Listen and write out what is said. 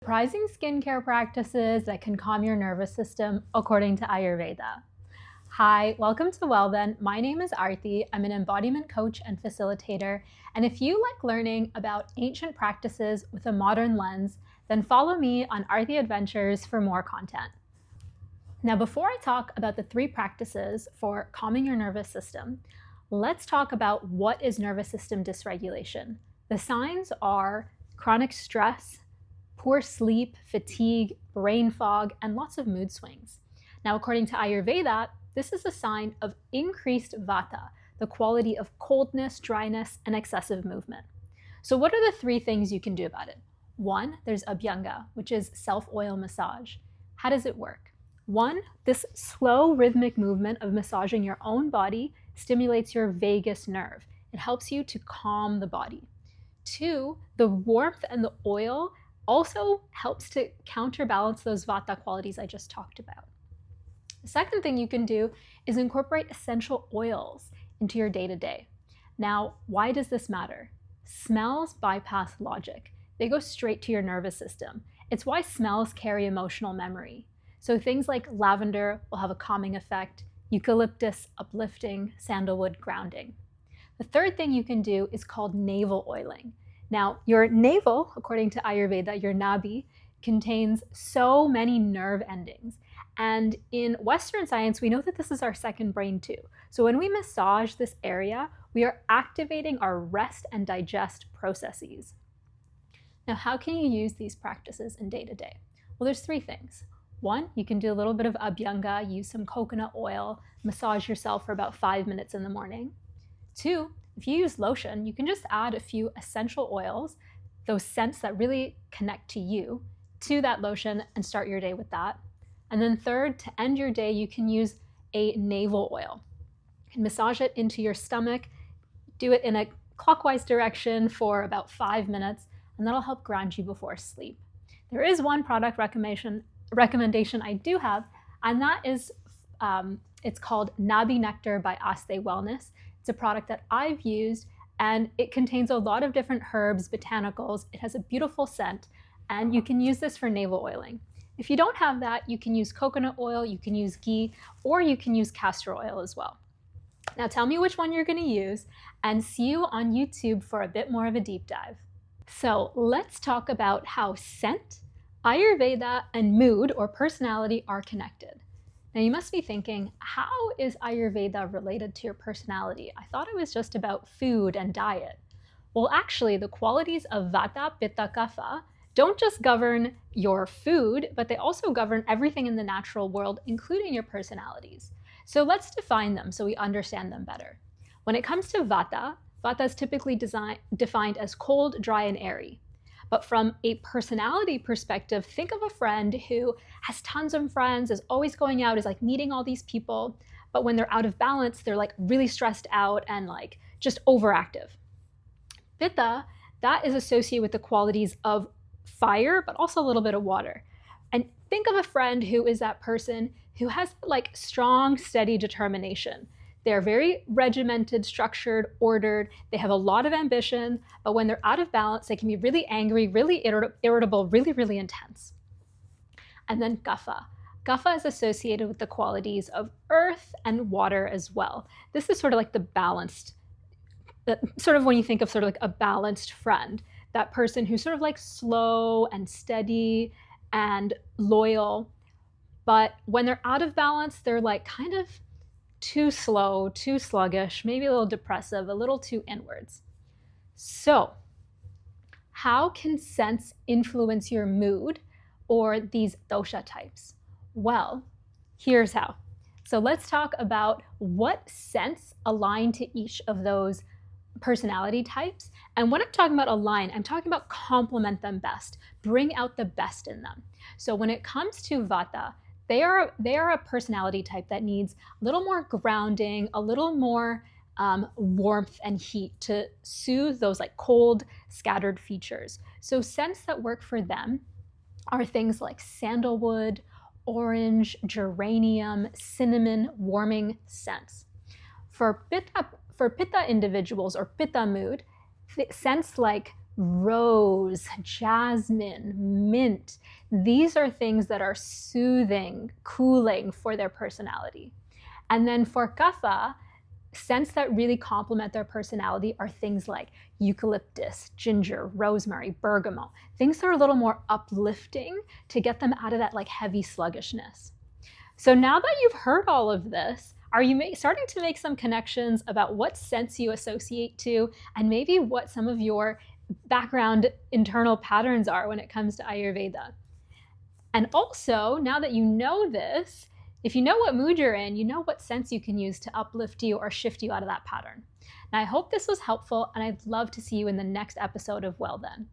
Surprising skincare practices that can calm your nervous system according to Ayurveda. Hi, welcome to Well Then. My name is Aarti. I'm an embodiment coach and facilitator. And if you like learning about ancient practices with a modern lens, then follow me on Aarti Adventures for more content. Now, before I talk about the 3 practices for calming your nervous system, let's talk about what is nervous system dysregulation. The signs are chronic stress, poor sleep, fatigue, brain fog, and lots of mood swings. Now, according to Ayurveda, this is a sign of increased Vata, the quality of coldness, dryness, and excessive movement. So what are the 3 things you can do about it? 1, there's Abhyanga, which is self-oil massage. How does it work? 1, this slow rhythmic movement of massaging your own body stimulates your vagus nerve. It helps you to calm the body. 2, the warmth and the oil also helps to counterbalance those Vata qualities I just talked about. The second thing you can do is incorporate essential oils into your day-to-day. Now, why does this matter? Smells bypass logic. They go straight to your nervous system. It's why smells carry emotional memory. So things like lavender will have a calming effect, eucalyptus uplifting, sandalwood grounding. The third thing you can do is called navel oiling. Now, your navel, according to Ayurveda, your nabi, contains so many nerve endings. And in Western science, we know that this is our second brain too. So when we massage this area, we are activating our rest and digest processes. Now, how can you use these practices in day-to-day? Well, there's 3 things. 1, you can do a little bit of Abhyanga, use some coconut oil, massage yourself for about 5 minutes in the morning. 2, if you use lotion, you can just add a few essential oils, those scents that really connect to you, to that lotion and start your day with that. And then 3rd, to end your day, you can use a navel oil. You can massage it into your stomach, do it in a clockwise direction for about 5 minutes, and that'll help ground you before sleep. There is one product recommendation I do have, and that is, it's called Nabi Nectar by Aste Wellness. It's a product that I've used, and it contains a lot of different herbs, botanicals. It has a beautiful scent, and you can use this for navel oiling. If you don't have that, you can use coconut oil, you can use ghee, or you can use castor oil as well. Now tell me which one you're going to use, and see you on YouTube for a bit more of a deep dive. So let's talk about how scent, Ayurveda, and mood or personality are connected. Now you must be thinking, how is Ayurveda related to your personality? I thought it was just about food and diet. Well, actually, the qualities of Vata, Pitta, Kapha don't just govern your food, but they also govern everything in the natural world, including your personalities. So let's define them so we understand them better. When it comes to Vata, Vata is typically defined as cold, dry, and airy. But from a personality perspective, think of a friend who has tons of friends, is always going out, is like meeting all these people, but when they're out of balance, they're like really stressed out and like just overactive. Pitta, that is associated with the qualities of fire, but also a little bit of water. And think of a friend who is that person who has like strong, steady determination. They're very regimented, structured, ordered. They have a lot of ambition, but when they're out of balance, they can be really angry, really irritable, really, really intense. And then Kapha. Kapha is associated with the qualities of earth and water as well. This is sort of like the balanced, sort of when you think of sort of like a balanced friend, that person who's sort of like slow and steady and loyal, but when they're out of balance, they're like kind of too slow, too sluggish, maybe a little depressive, a little too inwards. So, how can scents influence your mood or these dosha types? Well, here's how. So let's talk about what scents align to each of those personality types. And when I'm talking about align, I'm talking about complement them best, bring out the best in them. So when it comes to Vata, they are a personality type that needs a little more grounding, a little more warmth and heat to soothe those like cold, scattered features. So scents that work for them are things like sandalwood, orange, geranium, cinnamon, warming scents. For Pitta individuals or Pitta mood, scents like rose, jasmine, mint. These are things that are soothing, cooling for their personality. And then for Kapha, scents that really complement their personality are things like eucalyptus, ginger, rosemary, bergamot, things that are a little more uplifting to get them out of that like heavy sluggishness. So now that you've heard all of this, are you starting to make some connections about what scents you associate to and maybe what some of your background internal patterns are when it comes to Ayurveda? And also, now that you know this, if you know what mood you're in, you know what scents you can use to uplift you or shift you out of that pattern. Now, I hope this was helpful, and I'd love to see you in the next episode of Well Then.